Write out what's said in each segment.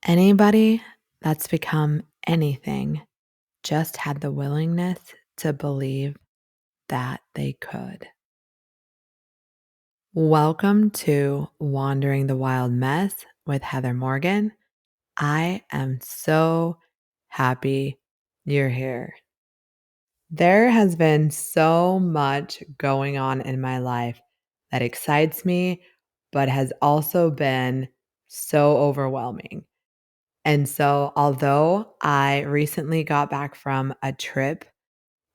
Anybody that's become anything just had the willingness to believe that they could. Welcome to Wandering the Wild Mess with Heather Morgan. I am so happy you're here. There has been so much going on in my life that excites me, but has also been so overwhelming. And so, although I recently got back from a trip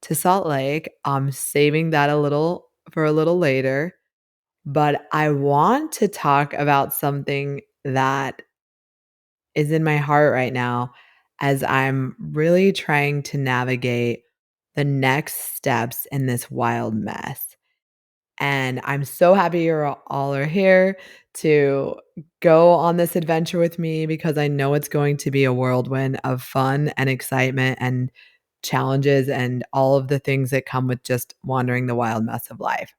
to Salt Lake, I'm saving that a little later, but I want to talk about something that is in my heart right now as I'm really trying to navigate the next steps in this wild mess. And I'm so happy all are here to go on this adventure with me because I know it's going to be a whirlwind of fun and excitement and challenges and all of the things that come with just wandering the wild mess of life.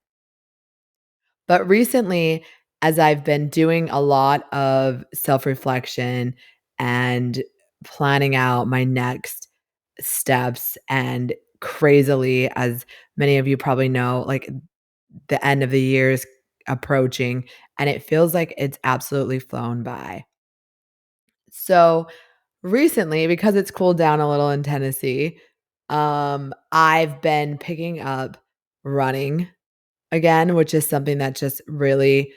But recently, as I've been doing a lot of self reflection and planning out my next steps, and crazily, as many of you probably know, like the end of the year is approaching and it feels like it's absolutely flown by. So recently, because it's cooled down a little in Tennessee, I've been picking up running again, which is something that just really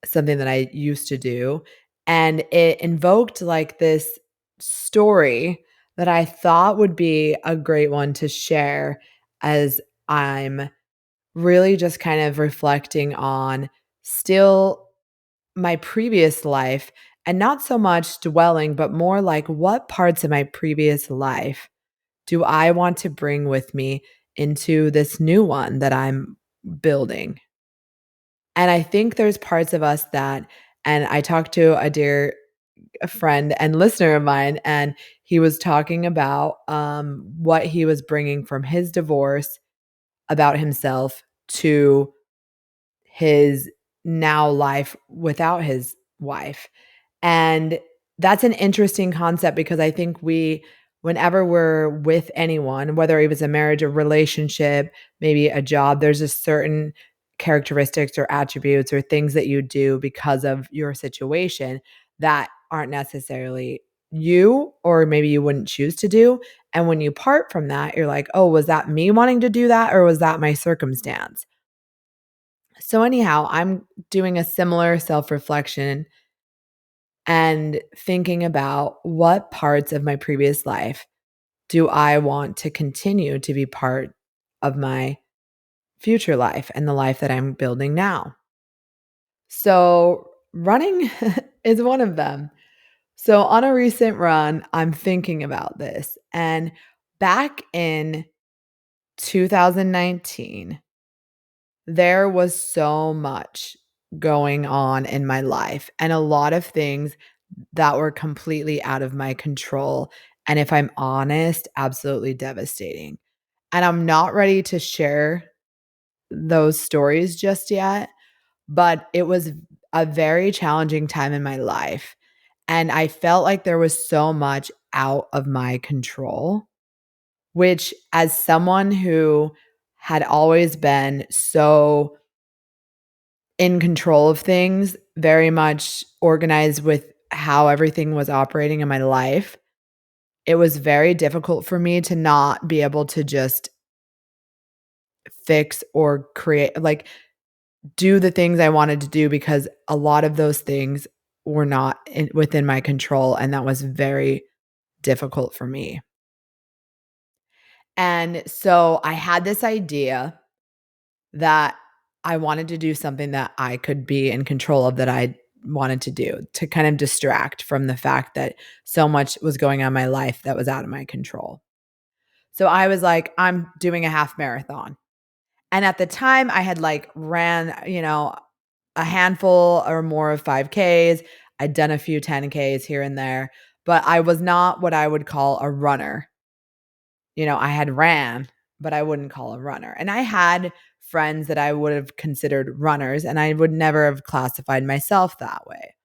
something that I used to do. And it invoked like this story that I thought would be a great one to share as I'm really just kind of reflecting on still my previous life and not so much dwelling, but more like what parts of my previous life do I want to bring with me into this new one that I'm building? And I think there's parts of us that, and I talked to a friend and listener of mine, and he was talking about what he was bringing from his divorce about himself to his now life without his wife. And that's an interesting concept because I think whenever we're with anyone, whether it was a marriage, a relationship, maybe a job, there's a certain characteristics or attributes or things that you do because of your situation that aren't necessarily you, or maybe you wouldn't choose to do. And when you part from that, you're like, oh, was that me wanting to do that or was that my circumstance? So, anyhow, I'm doing a similar self reflection and thinking about what parts of my previous life do I want to continue to be part of my future life and the life that I'm building now. So, running is one of them. So, on a recent run, I'm thinking about this. And back in 2019, there was so much going on in my life and a lot of things that were completely out of my control. And if I'm honest, absolutely devastating. And I'm not ready to share those stories just yet, but it was a very challenging time in my life. And I felt like there was so much out of my control, which, as someone who had always been so in control of things, very much organized with how everything was operating in my life, it was very difficult for me to not be able to just fix or create, like, do the things I wanted to do because a lot of those things were not within my control. And that was very difficult for me. And so I had this idea that I wanted to do something that I could be in control of, that I wanted to do to kind of distract from the fact that so much was going on in my life that was out of my control. So I was like, I'm doing a half marathon. And at the time I had like ran, a handful or more of 5Ks. I'd done a few 10Ks here and there, but I was not what I would call a runner. I had ran, but I wouldn't call a runner. And I had friends that I would have considered runners, and I would never have classified myself that way.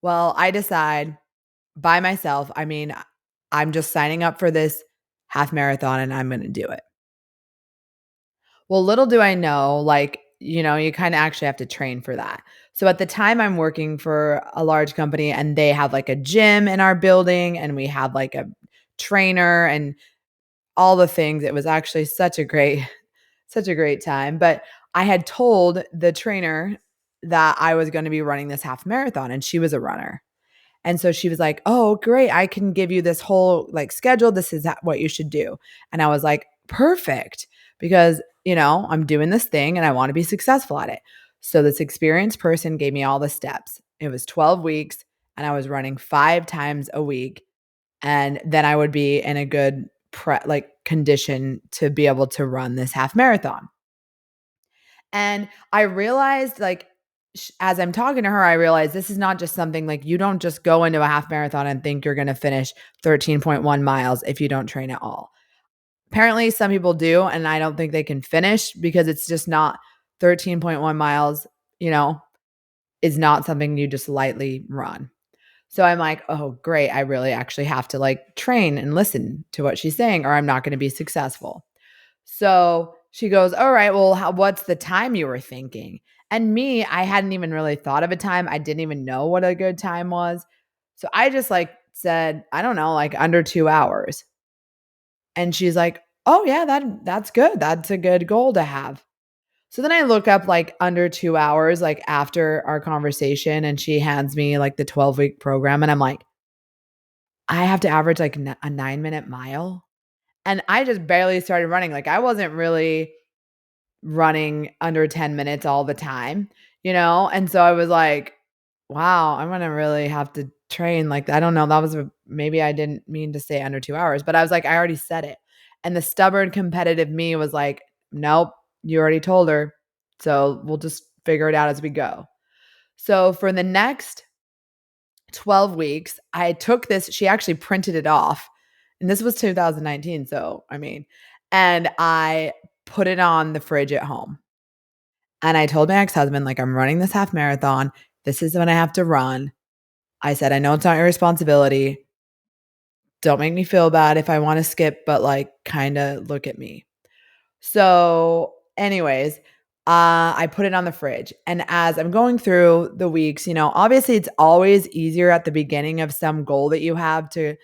Well, I decide by myself. I mean, I'm just signing up for this half marathon and I'm going to do it. Well, little do I know, you kind of actually have to train for that. So at the time, I'm working for a large company and they have like a gym in our building and we have like a trainer and all the things. It was actually such a great time. But I had told the trainer that I was going to be running this half marathon and she was a runner. And so she was like, "Oh, great. I can give you this whole like schedule. This is what you should do." And I was like, "Perfect." Because, I'm doing this thing and I want to be successful at it. So this experienced person gave me all the steps. It was 12 weeks and I was running 5 times a week and then I would be in a good condition to be able to run this half marathon. And I realized, as I'm talking to her, I realized this is not just something like you don't just go into a half marathon and think you're going to finish 13.1 miles if you don't train at all. Apparently, some people do, and I don't think they can finish because it's just not 13.1 miles, you know, is not something you just lightly run. So I'm like, oh, great. I really actually have to like train and listen to what she's saying, or I'm not going to be successful. So she goes, "All right, well, what's the time you were thinking?" And me, I hadn't even really thought of a time. I didn't even know what a good time was. So I just said, I don't know, like under 2 hours. And she's like, "Oh yeah, that's good. That's a good goal to have." So then I look up like under 2 hours, like after our conversation, and she hands me like the 12-week program. And I'm like, I have to average like a 9-minute mile. And I just barely started running. Like I wasn't really running under 10 minutes all the time, And so I was like, wow, I'm going to really have to train. Like, I don't know. Maybe I didn't mean to say under 2 hours, but I was like, I already said it. And the stubborn competitive me was like, nope, you already told her. So we'll just figure it out as we go. So for the next 12 weeks, I took this, she actually printed it off. And this was 2019. So, and I put it on the fridge at home. And I told my ex-husband, like, I'm running this half marathon. This is when I have to run. I said, I know it's not your responsibility. Don't make me feel bad if I want to skip, but like, kind of look at me. So, anyways, I put it on the fridge. And as I'm going through the weeks, obviously it's always easier at the beginning of some goal that you have to.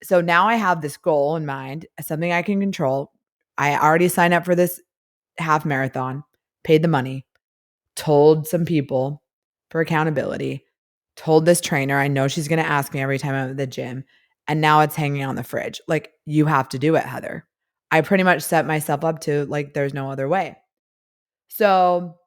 So now I have this goal in mind, something I can control. I already signed up for this half marathon, paid the money, told some people for accountability, told this trainer, I know she's going to ask me every time I'm at the gym. And now it's hanging on the fridge. Like, you have to do it, Heather. I pretty much set myself up to like, there's no other way. So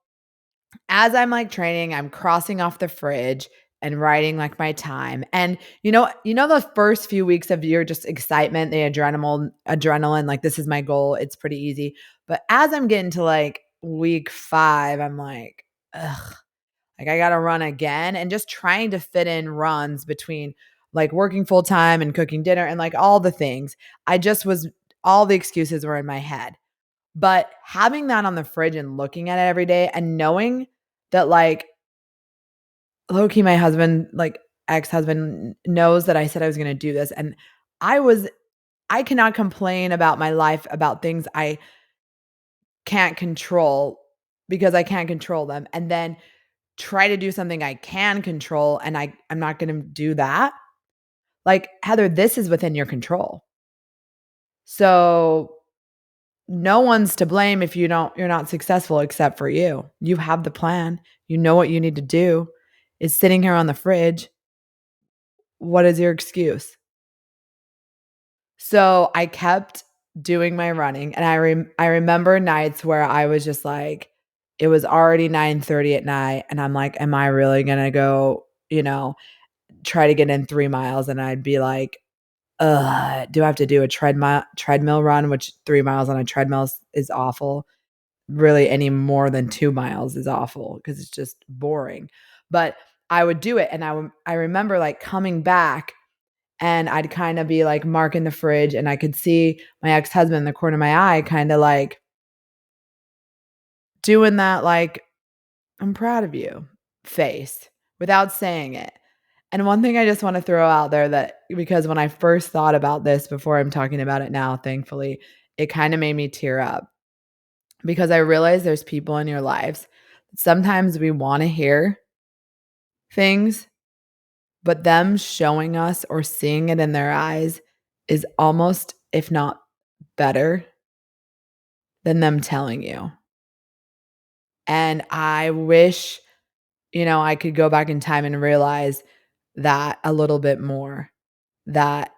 as I'm like training, I'm crossing off the fridge and writing like my time. And the first few weeks of your just excitement, the adrenaline, like this is my goal. It's pretty easy. But as I'm getting to like week 5, I'm like, ugh, like I gotta run again. And just trying to fit in runs between like working full time and cooking dinner and like all the things. All the excuses were in my head. But having that on the fridge and looking at it every day and knowing that like low key my husband, like ex-husband knows that I said I was going to do this and I cannot complain about my life about things I can't control because I can't control them and then try to do something I can control and I'm not going to do that. Like, Heather, this is within your control. So no one's to blame if you're not successful except for you. You have the plan. You know what you need to do. It's sitting here on the fridge. What is your excuse? So I kept doing my running and I remember nights where I was just like it was already 9:30 at night and I'm like, am I really going to go, try to get in 3 miles and I'd be like, do I have to do a treadmill run, which 3 miles on a treadmill is awful. Really any more than 2 miles is awful because it's just boring. But I would do it and I remember like coming back and I'd kind of be like marking the fridge and I could see my ex-husband in the corner of my eye kind of like doing that like I'm proud of you face without saying it. And one thing I just want to throw out there that because when I first thought about this before I'm talking about it now, thankfully, it kind of made me tear up because I realize there's people in your lives. Sometimes we want to hear things, but them showing us or seeing it in their eyes is almost, if not better, than them telling you. And I wish, I could go back in time and realize that a little bit more, that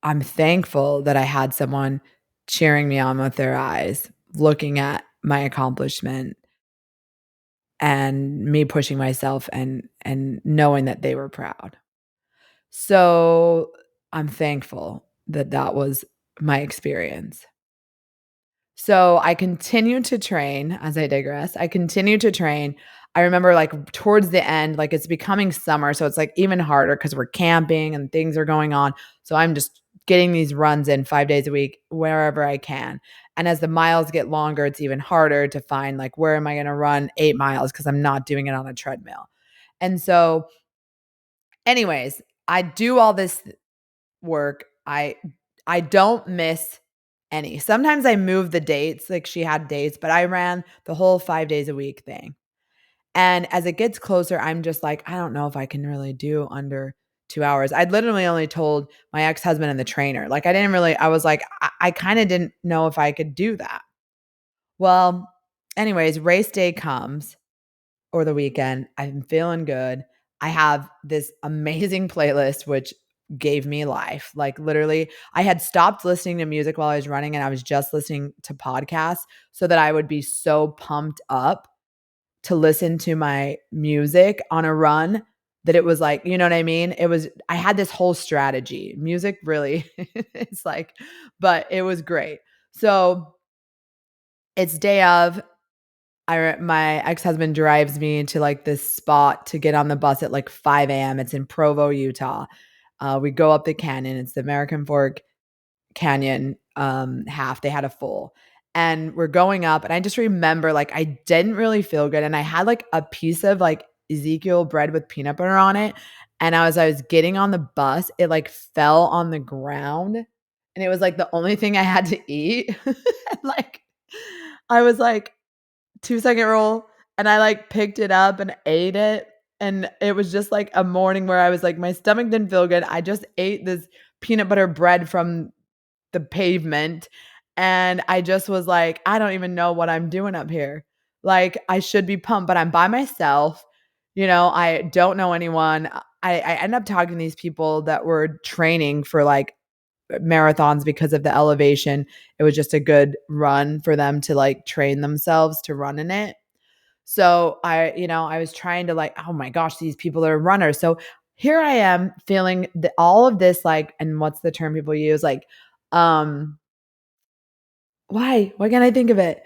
I'm thankful that I had someone cheering me on with their eyes, looking at my accomplishment and me pushing myself and knowing that they were proud. So, I'm thankful that that was my experience. So, I continue to train as I digress. I continue to train. I remember, like, towards the end, like, it's becoming summer, so it's, like, even harder because 'cause we're camping and things are going on. So, I'm just getting these runs in 5 days a week wherever I can. And as the miles get longer, it's even harder to find, like, where am I gonna run 8 miles because 'cause I'm not doing it on a treadmill. And so, anyways, I do all this work. I don't miss any. Sometimes I move the dates, like she had dates, but I ran the whole 5 days a week thing. And as it gets closer, I'm just like, I don't know if I can really do under 2 hours. I'd literally only told my ex-husband and the trainer. Like I was like, I kind of didn't know if I could do that. Well, anyways, race day comes or the weekend. I'm feeling good. I have this amazing playlist, which gave me life. Like literally, I had stopped listening to music while I was running and I was just listening to podcasts so that I would be so pumped up to listen to my music on a run that it was like, you know what I mean? I had this whole strategy. Music really, it's like, but it was great. So it's day of, my ex-husband drives me to, like, this spot to get on the bus at, like, 5 AM. It's in Provo, Utah. We go up the canyon. It's the American Fork Canyon, half. They had a full. And we're going up, and I just remember, like, I didn't really feel good, and I had, like, a piece of, like, Ezekiel bread with peanut butter on it, and as I was getting on the bus, it, like, fell on the ground, and it was, like, the only thing I had to eat. And, like, I was like 2-second roll, and I, like, picked it up and ate it, and it was just, like, a morning where I was like, my stomach didn't feel good. I just ate this peanut butter bread from the pavement, and I just was like, "I don't even know what I'm doing up here." Like, I should be pumped, but I'm by myself, I don't know anyone. I end up talking to these people that were training for, like, marathons because of the elevation. It was just a good run for them to, like, train themselves to run in it. So I was trying to like, oh my gosh, these people are runners. So here I am feeling all of this, like, and what's the term people use? Like, um, why can't I think of it?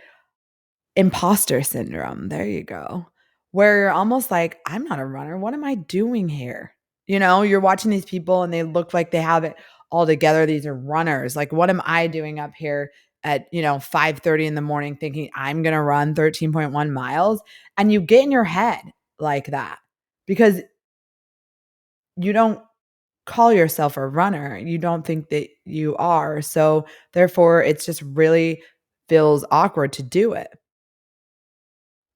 Imposter syndrome. There you go. Where you're almost like, I'm not a runner. What am I doing here? You're watching these people and they look like they have it all together. These are runners. Like, what am I doing up here at, 5:30 in the morning thinking I'm going to run 13.1 miles? And you get in your head like that because you don't call yourself a runner. You don't think that you are. So therefore, it's just really feels awkward to do it.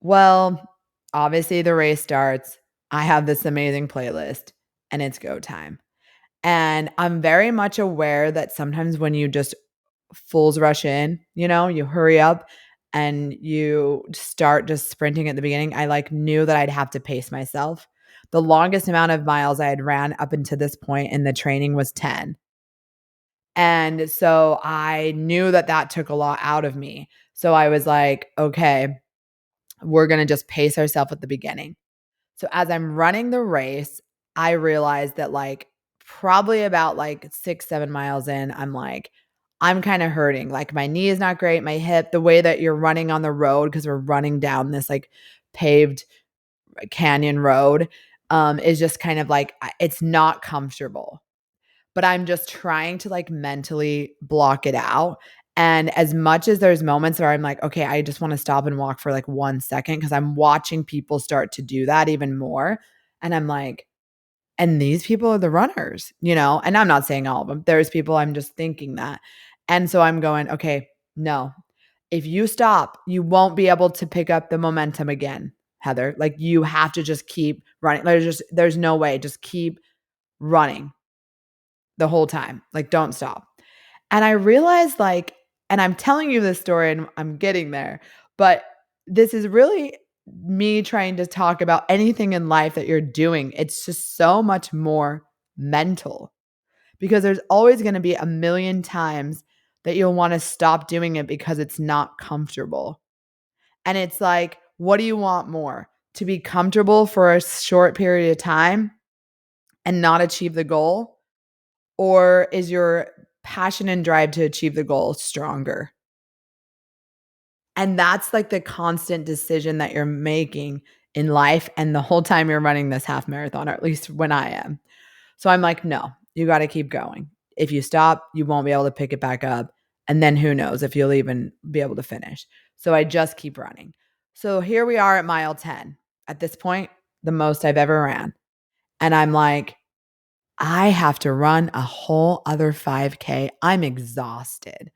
Well, obviously the race starts. I have this amazing playlist and it's go time. And I'm very much aware that sometimes when you just fools rush in, you hurry up and you start just sprinting at the beginning. I like knew that I'd have to pace myself. The longest amount of miles I had ran up until this point in the training was 10. And so I knew that that took a lot out of me. So I was like, okay, we're going to just pace ourselves at the beginning. So as I'm running the race, I realized that like probably about like 6, 7 miles in, I'm like, I'm kind of hurting. Like my knee is not great, my hip, the way that you're running on the road, because we're running down this like paved canyon road, is just kind of like, it's not comfortable. But I'm just trying to like mentally block it out. And as much as there's moments where I'm like, okay, I just want to stop and walk for like 1 second because I'm watching people start to do that even more. And I'm like, And these people are the runners, and I'm not saying all of them. There's people I'm just thinking that. And so I'm going, okay, no, if you stop, you won't be able to pick up the momentum again, Heather. Like you have to just keep running. There's no way. Just keep running the whole time. Like don't stop. And I realized and I'm telling you this story and I'm getting there, but this is really me trying to talk about anything in life that you're doing. It's just so much more mental because there's always going to be a million times that you'll want to stop doing it because it's not comfortable. And it's like, what do you want more? To be comfortable for a short period of time and not achieve the goal? Or is your passion and drive to achieve the goal stronger? And that's like the constant decision that you're making in life and the whole time you're running this half marathon, or at least when I am. So I'm like, no, you got to keep going. If you stop, you won't be able to pick it back up. And then who knows if you'll even be able to finish. So I just keep running. So here we are at mile 10. At this point, the most I've ever ran. And I'm like, I have to run a whole other 5K. I'm exhausted.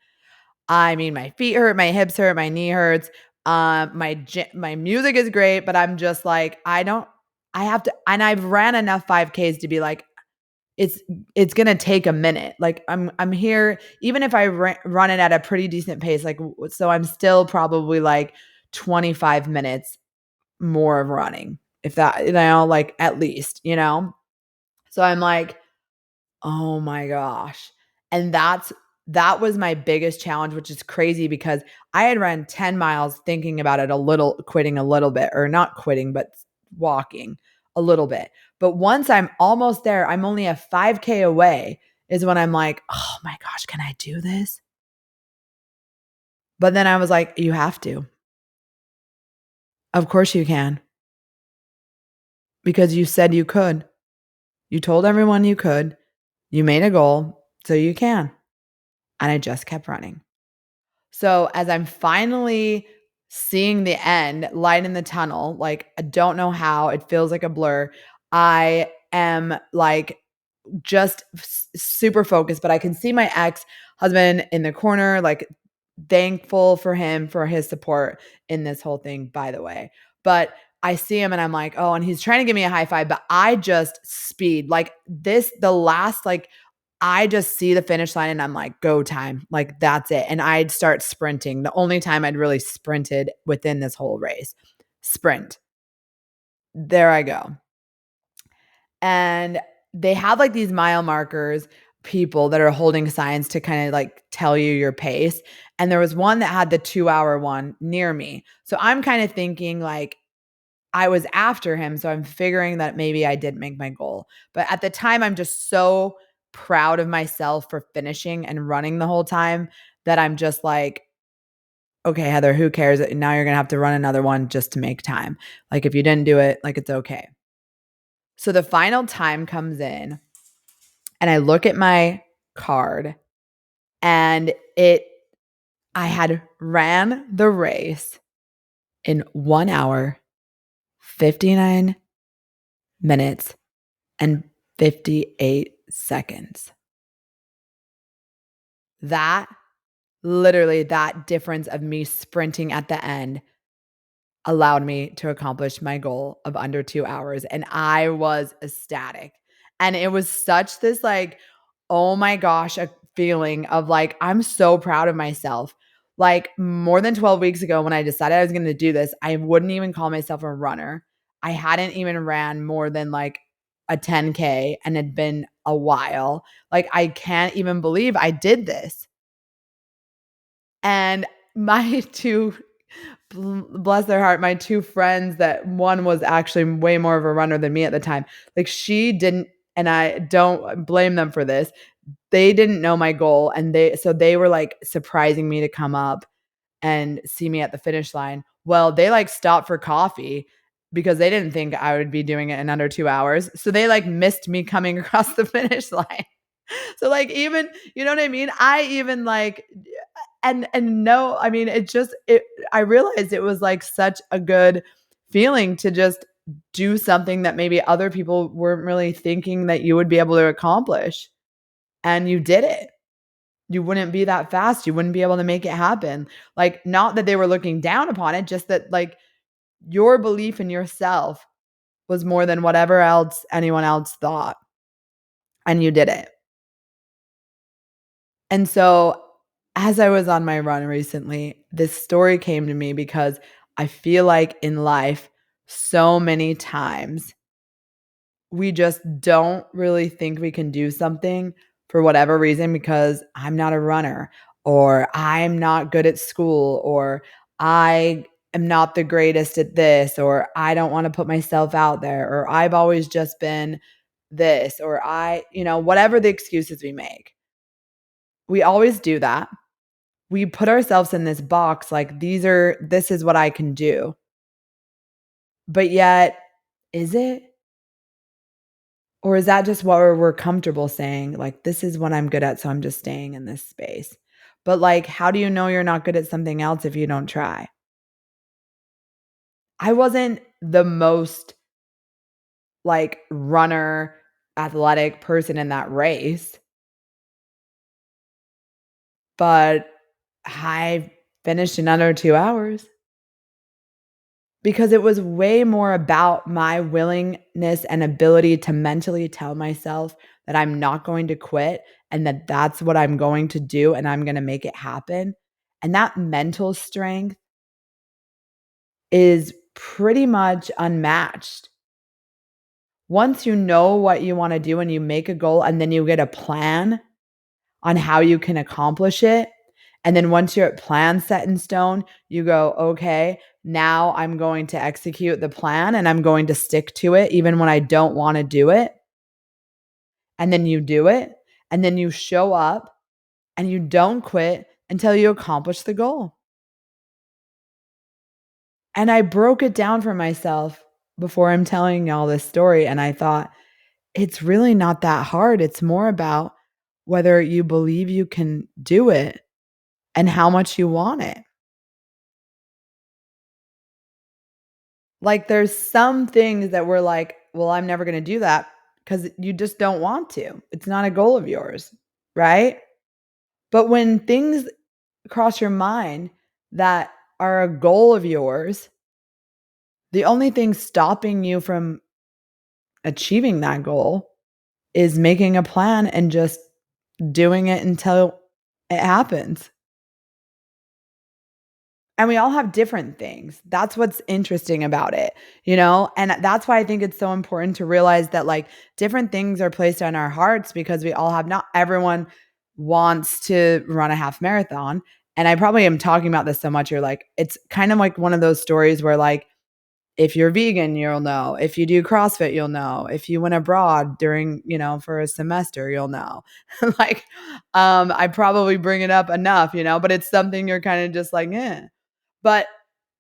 I mean, my feet hurt, my hips hurt, my knee hurts. My music is great, but I'm just like, I have to, and I've ran enough 5Ks to be like, it's gonna take a minute. Like I'm here, even if I run it at a pretty decent pace. Like so, I'm still probably like 25 minutes more of running, if that, like at least, So I'm like, oh my gosh. And that was my biggest challenge, which is crazy because I had run 10 miles thinking about it quitting a little bit, or not quitting, but walking a little bit. But once I'm almost there, I'm only a 5K away is when I'm like, oh my gosh, can I do this? But then I was like, you have to. Of course you can. Because you said you could. You told everyone you could. You made a goal, so you can. And I just kept running. So as I'm finally seeing the end, light in the tunnel, like I don't know how, it feels like a blur. I am like just super focused, but I can see my ex-husband in the corner, like thankful for him for his support in this whole thing, by the way. But I see him and I'm like, oh, and he's trying to give me a high five, but I just speed like this, the last, like, I just see the finish line and I'm like, go time. Like, that's it. And I'd start sprinting. The only time I'd really sprinted within this whole race. Sprint. There I go. And they have like these mile markers, people that are holding signs to kind of like tell you your pace. And there was one that had the 2-hour one near me. So I'm kind of thinking like I was after him. So I'm figuring that maybe I did make my goal. But at the time, I'm just so proud of myself for finishing and running the whole time that I'm just like, okay, Heather, who cares? Now you're going to have to run another one just to make time. Like if you didn't do it, like it's okay. So the final time comes in and I look at my card and I had ran the race in 1 hour, 59 minutes, and 58 seconds. That literally, that difference of me sprinting at the end allowed me to accomplish my goal of under 2 hours, and I was ecstatic. And it was such this like, oh my gosh, a feeling of like, I'm so proud of myself. Like more than 12 weeks ago when I decided I was going to do this, I wouldn't even call myself a runner. I hadn't even ran more than like a 10K and had been a while. Like I can't even believe I did this. And my two, bless their heart, my two friends, that one was actually way more of a runner than me at the time. Like she didn't, and I don't blame them for this. They didn't know my goal. And they were like surprising me to come up and see me at the finish line. Well, they like stopped for coffee because they didn't think I would be doing it in under 2 hours. So they like missed me coming across the finish line. So like even, you know what I mean? I even like and no, I mean, I realized it was like such a good feeling to just do something that maybe other people weren't really thinking that you would be able to accomplish, and you did it. You wouldn't be that fast. You wouldn't be able to make it happen. Like, not that they were looking down upon it, just that, like, your belief in yourself was more than whatever else anyone else thought, and you did it. And so, as I was on my run recently, this story came to me because I feel like in life, so many times we just don't really think we can do something for whatever reason because I'm not a runner, or I'm not good at school, or I am not the greatest at this, or I don't want to put myself out there, or I've always just been this, or whatever the excuses we make. We always do that. We put ourselves in this box like this is what I can do. But yet, is it? Or is that just what we're comfortable saying? Like, this is what I'm good at, so I'm just staying in this space. But, like, how do you know you're not good at something else if you don't try? I wasn't the most, like, runner, athletic person in that race, but I finished in under 2 hours. Because it was way more about my willingness and ability to mentally tell myself that I'm not going to quit and that that's what I'm going to do and I'm gonna make it happen. And that mental strength is pretty much unmatched. Once you know what you wanna do and you make a goal and then you get a plan on how you can accomplish it. And then once your plan set in stone, you go, okay, now I'm going to execute the plan and I'm going to stick to it even when I don't want to do it. And then you do it. And then you show up and you don't quit until you accomplish the goal. And I broke it down for myself before I'm telling y'all this story. And I thought, it's really not that hard. It's more about whether you believe you can do it and how much you want it. Like, there's some things that we're like, "Well, I'm never gonna do that," because you just don't want to. It's not a goal of yours, right? But when things cross your mind that are a goal of yours, the only thing stopping you from achieving that goal is making a plan and just doing it until it happens. And we all have different things. That's what's interesting about it, you know? And that's why I think it's so important to realize that, like, different things are placed on our hearts because we all have not everyone wants to run a half marathon. And I probably am talking about this so much, you're like, it's kind of like one of those stories where, like, if you're vegan, you'll know. If you do CrossFit, you'll know. If you went abroad during, for a semester, you'll know. Like, I probably bring it up enough, but it's something you're kind of just like, eh. But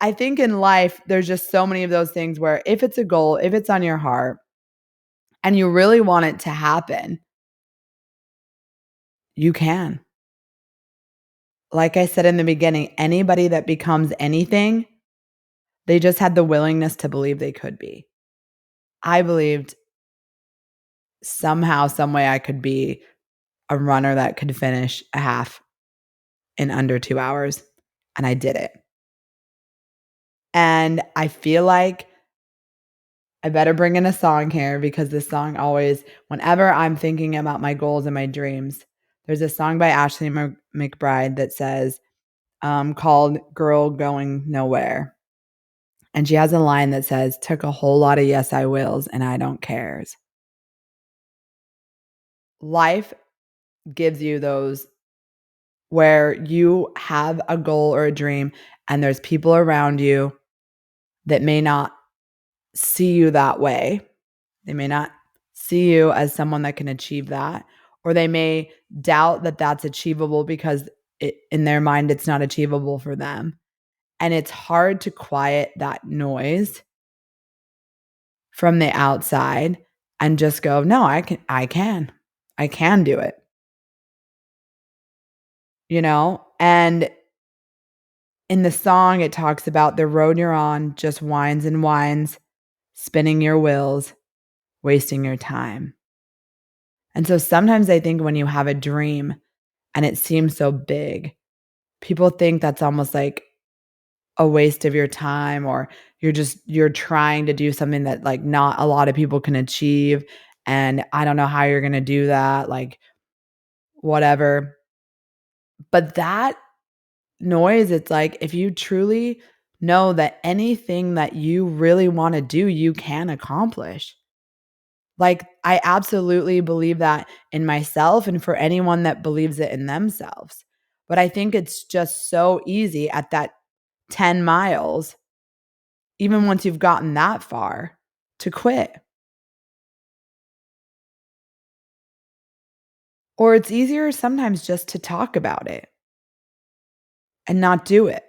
I think in life, there's just so many of those things where if it's a goal, if it's on your heart and you really want it to happen, you can. Like I said in the beginning, anybody that becomes anything, they just had the willingness to believe they could be. I believed somehow, some way I could be a runner that could finish a half in under 2 hours, and I did it. And I feel like I better bring in a song here because this song always whenever I'm thinking about my goals and my dreams, there's a song by Ashley McBryde that says, called "Girl Going Nowhere." And she has a line that says, "Took a whole lot of yes, I wills, and I don't cares." Life gives you those where you have a goal or a dream, and there's people around you that may not see you that way. They may not see you as someone that can achieve that, or they may doubt that that's achievable because in their mind, it's not achievable for them. And it's hard to quiet that noise from the outside and just go, no, I can do it, And in the song, it talks about the road you're on just winds and winds. spinning your wheels, wasting your time. And so sometimes I think when you have a dream and it seems so big, people think that's almost like a waste of your time, or you're trying to do something that like not a lot of people can achieve, and I don't know how you're going to do that, like whatever. But that noise, it's like if you truly know that anything that you really want to do, you can accomplish. Like, I absolutely believe that in myself and for anyone that believes it in themselves. But I think it's just so easy at that 10 miles, even once you've gotten that far, to quit. Or it's easier sometimes just to talk about it and not do it,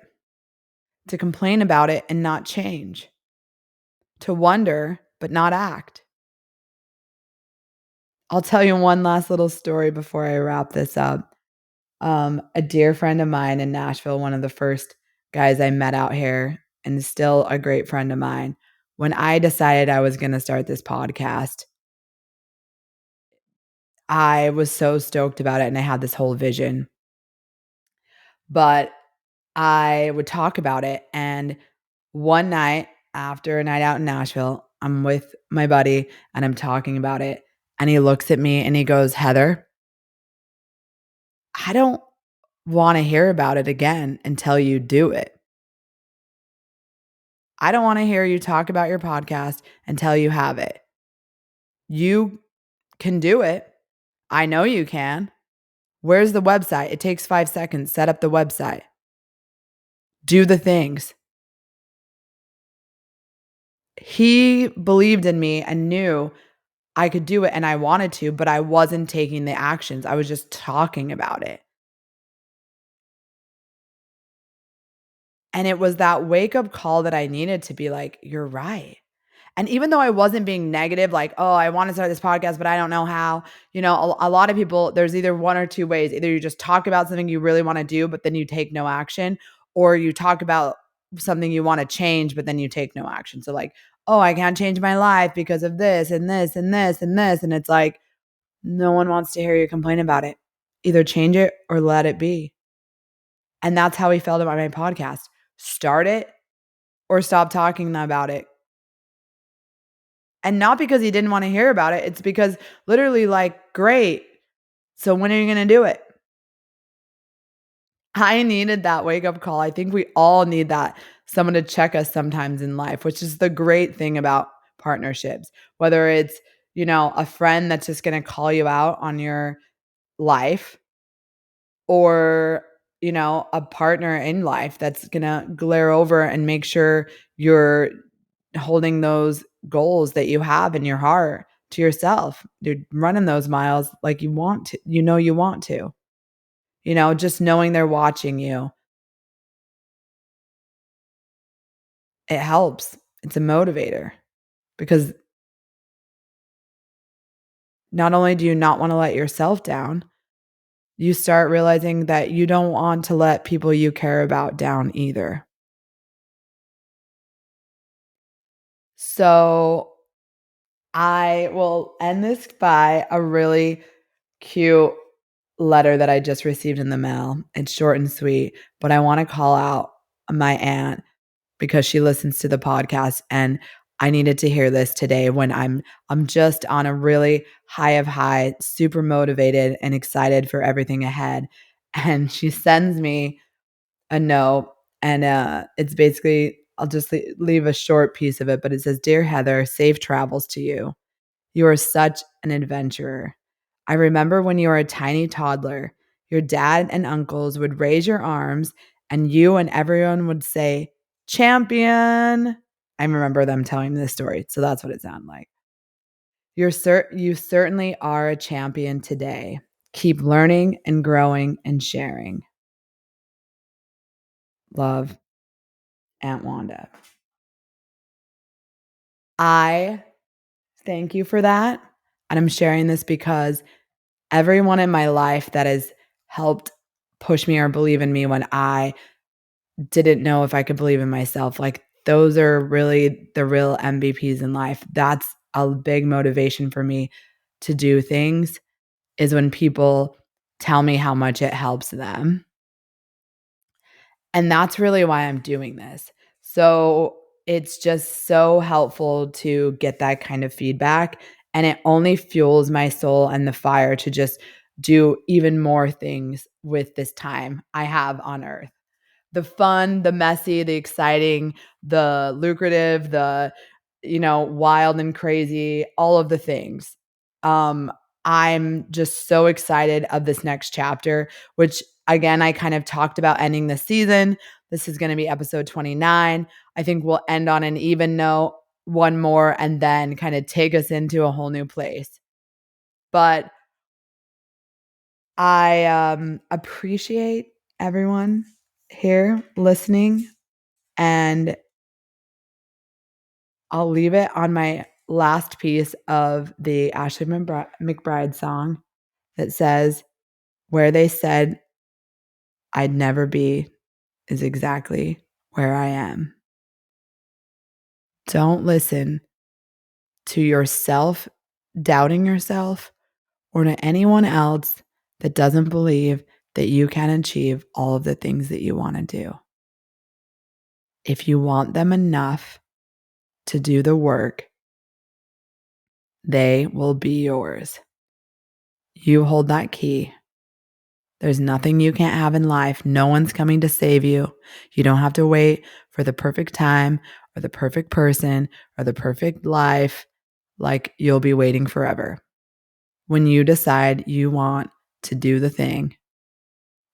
to complain about it and not change, to wonder but not act. I'll tell you one last little story before I wrap this up. A dear friend of mine in Nashville, one of the first guys I met out here, and still a great friend of mine. When I decided I was going to start this podcast, I was so stoked about it and I had this whole vision. But I would talk about it. And one night after a night out in Nashville, I'm with my buddy and I'm talking about it. And he looks at me and he goes, "Heather, I don't want to hear about it again until you do it. I don't want to hear you talk about your podcast until you have it. You can do it. I know you can. Where's the website? It takes 5 seconds. Set up the website. Do the things." He believed in me and knew I could do it and I wanted to, but I wasn't taking the actions. I was just talking about it. And it was that wake up call that I needed to be like, "You're right." And even though I wasn't being negative, like, "Oh, I want to start this podcast, but I don't know how." A lot of people, there's either one or two ways. Either you just talk about something you really want to do, but then you take no action, or you talk about something you want to change, but then you take no action. So, like, "Oh, I can't change my life because of this and this and this and this." And it's like, no one wants to hear you complain about it. Either change it or let it be. And that's how he felt about my podcast. Start it or stop talking about it. And not because he didn't want to hear about it. It's because literally, like, great. So when are you going to do it? I needed that wake up call. I think we all need that. Someone to check us sometimes in life, which is the great thing about partnerships. Whether it's, a friend that's just going to call you out on your life, or, a partner in life that's going to glare over and make sure you're holding those goals that you have in your heart to yourself. You're running those miles like you want to, you want to. Just knowing they're watching you, it helps. It's a motivator because not only do you not want to let yourself down, you start realizing that you don't want to let people you care about down either. So I will end this by a really cute letter that I just received in the mail. It's short and sweet, but I want to call out my aunt because she listens to the podcast, and I needed to hear this today when I'm just on a really high of high, super motivated and excited for everything ahead. And she sends me a note, and it's basically, I'll just leave a short piece of it, but it says, "Dear Heather, safe travels to you. You are such an adventurer. I remember when you were a tiny toddler, your dad and uncles would raise your arms and you and everyone would say, 'Champion.'" I remember them telling me this story, so that's what it sounded like. You certainly are a champion today. Keep learning and growing and sharing. Love, Aunt Wanda. I thank you for that. And I'm sharing this because everyone in my life that has helped push me or believe in me when I didn't know if I could believe in myself, like, Those are really the real MVPs in life. That's a big motivation for me to do things is when people tell me how much it helps them. And that's really why I'm doing this. So it's just so helpful to get that kind of feedback. And it only fuels my soul and the fire to just do even more things with this time I have on earth. The fun, the messy, the exciting, the lucrative, the, wild and crazy, all of the things. Um, I'm just so excited of this next chapter, which again, I kind of talked about ending the season. This is going to be episode 29. I think we'll end on an even note, one more, and then kind of take us into a whole new place. But I appreciate everyone here listening. And I'll leave it on my last piece of the Ashley McBryde song that says, "Where they said I'd never be is exactly where I am." Don't listen to yourself doubting yourself or to anyone else that doesn't believe that you can achieve all of the things that you want to do. If you want them enough to do the work, they will be yours. You hold that key. There's nothing you can't have in life. No one's coming to save you. You don't have to wait for the perfect time or the perfect person or the perfect life. Like you'll be waiting forever. When you decide you want to do the thing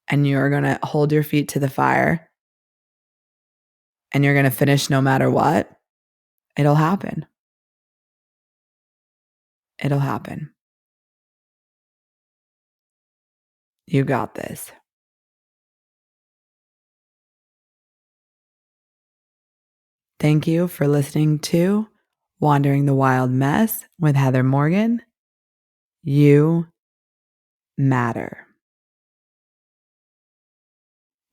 and you're going to hold your feet to the fire and you're going to finish no matter what, it'll happen. It'll happen. You got this. Thank you for listening to Wandering the Wild Mess with Heather Morgan. You matter.